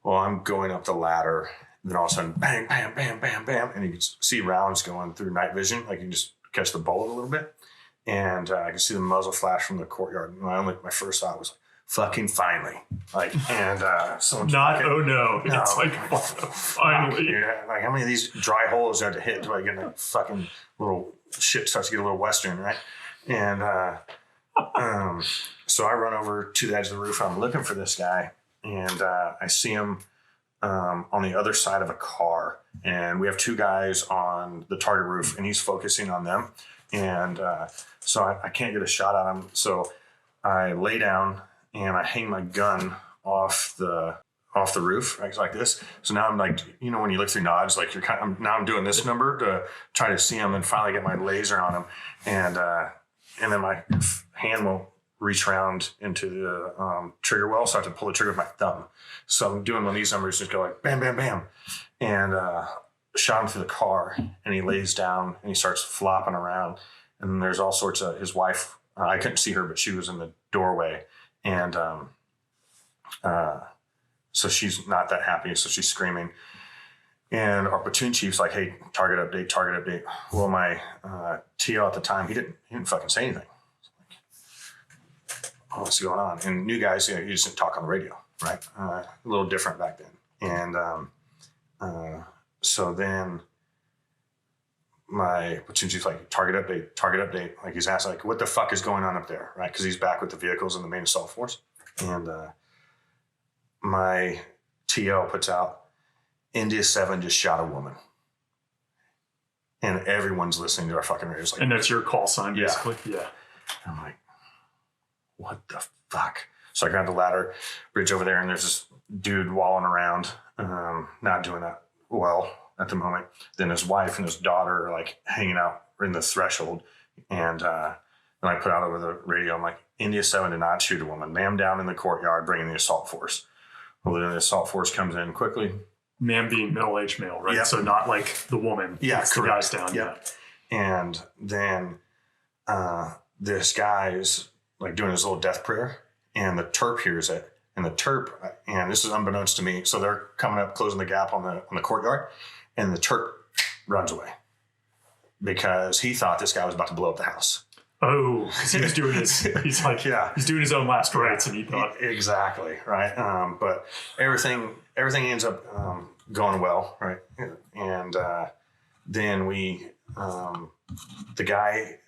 Well, I'm going up the ladder, and then all of a sudden, bang, bam, bam, bam, bam, and you can see rounds going through night vision. Like you can just catch the bullet a little bit, and I can see the muzzle flash from the courtyard. And my first thought was, fucking finally. Like, and someone's not, fucking, oh no. No, it's like, finally. Yeah, like how many of these dry holes do I have to hit till I get a fucking little shit starts to get a little Western, right? And so I run over to the edge of the roof. I'm looking for this guy, and I see him on the other side of a car. And we have two guys on the target roof, and he's focusing on them. And so I can't get a shot at him. So I lay down and I hang my gun off the roof, right, like this. So now I'm like, when you look through nods, like I'm doing this number to try to see him and finally get my laser on him. And then my hand won't reach around into the trigger well, so I have to pull the trigger with my thumb. So I'm doing one of these numbers, just go like bam, bam, bam, and shot him through the car, and he lays down and he starts flopping around. And then there's all sorts of his wife. I couldn't see her, but she was in the doorway, and so she's not that happy. So she's screaming. And our platoon chief's like, "Hey, target update, target update." Well, my TL at the time, he didn't fucking say anything. What's going on? And new guys, you just didn't talk on the radio, right? A little different back then. And so then my platoon chief's like, target update. Like he's asking, like, what the fuck is going on up there, right? Because he's back with the vehicles and the main assault force. And my TL puts out, India 7 just shot a woman. And everyone's listening to our fucking radios. Like, and that's your call sign, basically? Yeah. I'm like, what the fuck? So I grab the ladder, bridge over there, and there's this dude walling around, not doing that well at the moment. Then his wife and his daughter are like hanging out in the threshold. And then I put out over the radio, I'm like, India 7 did not shoot a woman. Man down in the courtyard, bringing the assault force. Well, then the assault force comes in quickly. Man being middle-aged male, right? Yep. So not like the woman. Yeah, it's the guys down. Yep. Yeah. And then this guy's like doing his little death prayer, and the Terp hears it. And the Terp, and this is unbeknownst to me, so they're coming up, closing the gap on the courtyard, and the Terp runs away because he thought this guy was about to blow up the house. Oh, because he was doing he's doing his own last rites, and he thought. Exactly, right? But everything ends up going well, right? And then the guy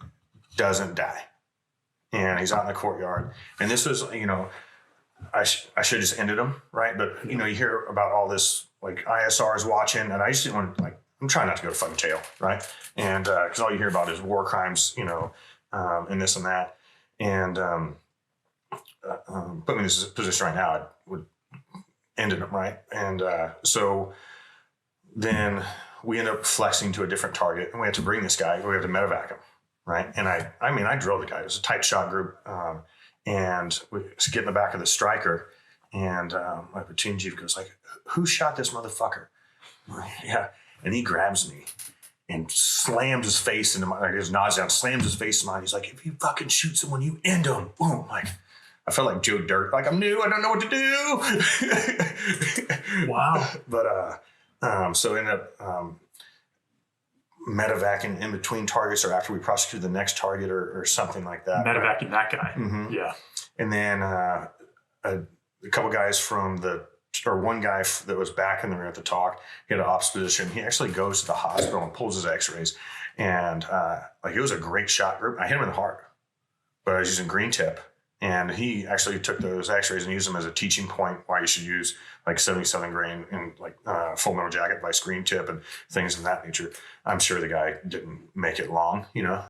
doesn't die. And he's out in the courtyard. And this was, I should have just ended him, right? But, you hear about all this, like, ISRs watching, and I just didn't want to, like, I'm trying not to go to fucking jail, right? And because all you hear about is war crimes, and this and that. And put me in this position right now, I would end it, right? And so then we end up flexing to a different target, and we have to bring this guy, we have to medevac him. Right. And I drilled the guy. It was a tight shot group. And we get in the back of the striker, and my platoon chief goes like, who shot this motherfucker? Yeah. And he grabs me and slams his face into my, like his nods down, slams his face in mine. He's like, if you fucking shoot someone, you end them. Boom. Like, I felt like Joe Dirt. Like, I'm new. I don't know what to do. Wow. But so ended up medevacing in between targets, or after we prosecute the next target, or something like that. Medevacing that guy. Mm-hmm. Yeah. And then a couple guys one guy that was back in the room at the talk, he had an ops position. He actually goes to the hospital and pulls his x-rays. And it was a great shot group. I hit him in the heart, but I was using green tip. And he actually took those x-rays and used them as a teaching point why you should use like 77 grain and like full metal jacket, vice green tip, and things of that nature. I'm sure the guy didn't make it long,